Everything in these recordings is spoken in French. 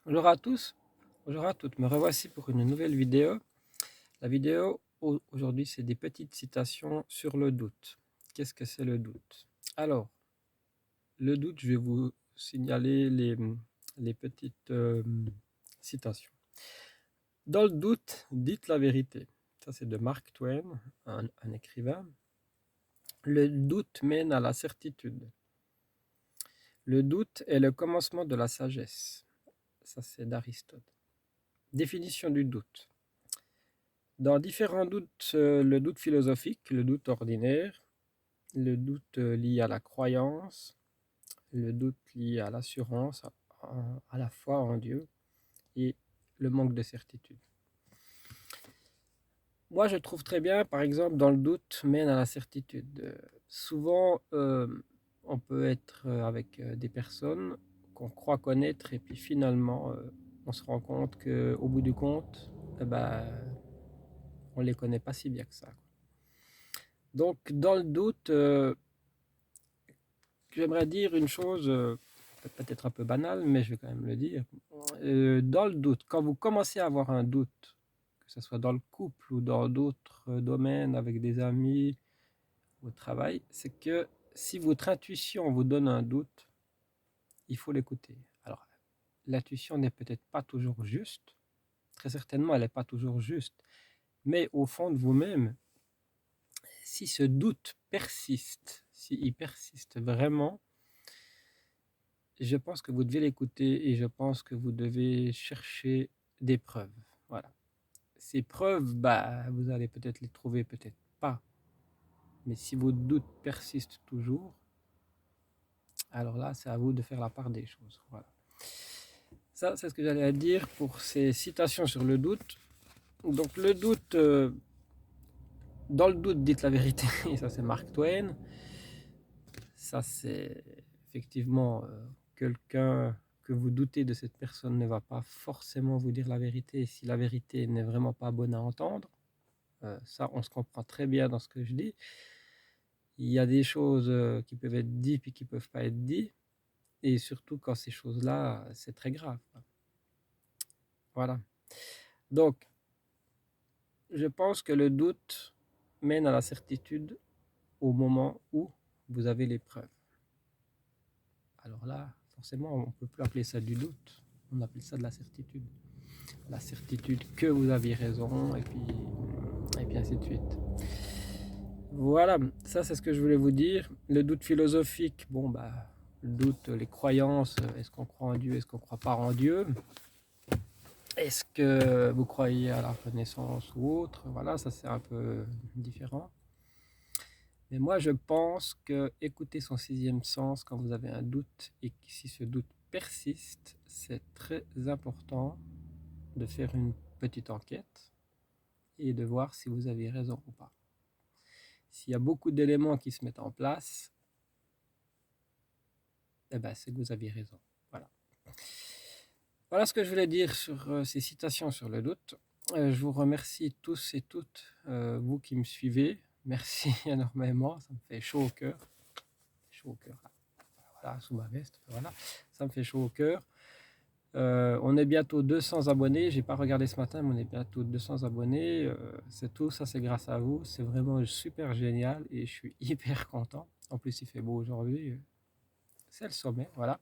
Bonjour à tous, bonjour à toutes, me revoici pour une nouvelle vidéo. La vidéo aujourd'hui, c'est des petites citations sur le doute. Qu'est-ce que c'est le doute? Alors, le doute, je vais vous signaler les petites citations. Dans le doute, dites la vérité. Ça, c'est de Mark Twain, un écrivain. Le doute mène à la certitude. Le doute est le commencement de la sagesse. Ça, c'est d'Aristote. Définition du doute. Dans différents doutes, le doute philosophique, le doute ordinaire, le doute lié à la croyance, le doute lié à l'assurance, à la foi en Dieu et le manque de certitude. Moi, je trouve très bien, par exemple, dans le doute mène à la certitude. Souvent, on peut être avec des personnes qu'on croit connaître et puis finalement, on se rend compte qu'au bout du compte, eh ben, on ne les connaît pas si bien que ça. Donc, dans le doute, j'aimerais dire une chose, peut-être un peu banale, mais je vais quand même le dire. Dans le doute, quand vous commencez à avoir un doute, que ce soit dans le couple ou dans d'autres domaines, avec des amis, au travail, c'est que si votre intuition vous donne un doute, il faut l'écouter. Alors, l'intuition n'est peut-être pas toujours juste, très certainement, elle n'est pas toujours juste, mais au fond de vous-même, si ce doute persiste, s'il persiste vraiment, je pense que vous devez l'écouter et je pense que vous devez chercher des preuves. Voilà. Ces preuves, bah, vous allez peut-être les trouver, peut-être pas. Mais si vos doutes persistent toujours, alors là, c'est à vous de faire la part des choses. Voilà. Ça, c'est ce que j'allais dire pour ces citations sur le doute. Donc le doute, dans le doute, dites la vérité. Et ça, c'est Mark Twain. Ça, c'est effectivement quelqu'un que vous doutez de cette personne ne va pas forcément vous dire la vérité si la vérité n'est vraiment pas bonne à entendre. Ça, on se comprend très bien dans ce que je dis. Il y a des choses qui peuvent être dites et qui ne peuvent pas être dites. Et surtout quand ces choses-là, c'est très grave. Voilà. Donc, je pense que le doute mène à la certitude au moment où vous avez les preuves. Alors là, forcément, on ne peut plus appeler ça du doute. On appelle ça de la certitude. La certitude que vous aviez raison, et puis ainsi de suite. Voilà, ça c'est ce que je voulais vous dire. Le doute philosophique, bon bah, le doute, les croyances, est-ce qu'on croit en Dieu, est-ce qu'on ne croit pas en Dieu? Est-ce que vous croyez à la renaissance ou autre? Voilà, ça c'est un peu différent. Mais moi je pense que écouter son sixième sens quand vous avez un doute et que si ce doute persiste, c'est très important de faire une petite enquête et de voir si vous avez raison ou pas. S'il y a beaucoup d'éléments qui se mettent en place, eh ben, c'est que vous avez raison. Voilà. Voilà ce que je voulais dire sur ces citations sur le doute. Je vous remercie tous et toutes, vous qui me suivez. Merci énormément, ça me fait chaud au cœur. Chaud au cœur. Voilà, sous ma veste. Voilà, ça me fait chaud au cœur. On est bientôt 200 abonnés. J'ai pas regardé ce matin, mais on est bientôt 200 abonnés. C'est tout, ça c'est grâce à vous. C'est vraiment super génial et je suis hyper content. En plus, il fait beau aujourd'hui. C'est le sommet, voilà.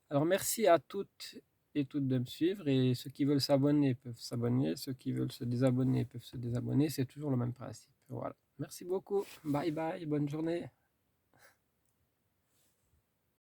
Alors merci à toutes et toutes de me suivre et ceux qui veulent s'abonner peuvent s'abonner, ceux qui veulent se désabonner peuvent se désabonner. C'est toujours le même principe. Voilà. Merci beaucoup. Bye bye. Bonne journée.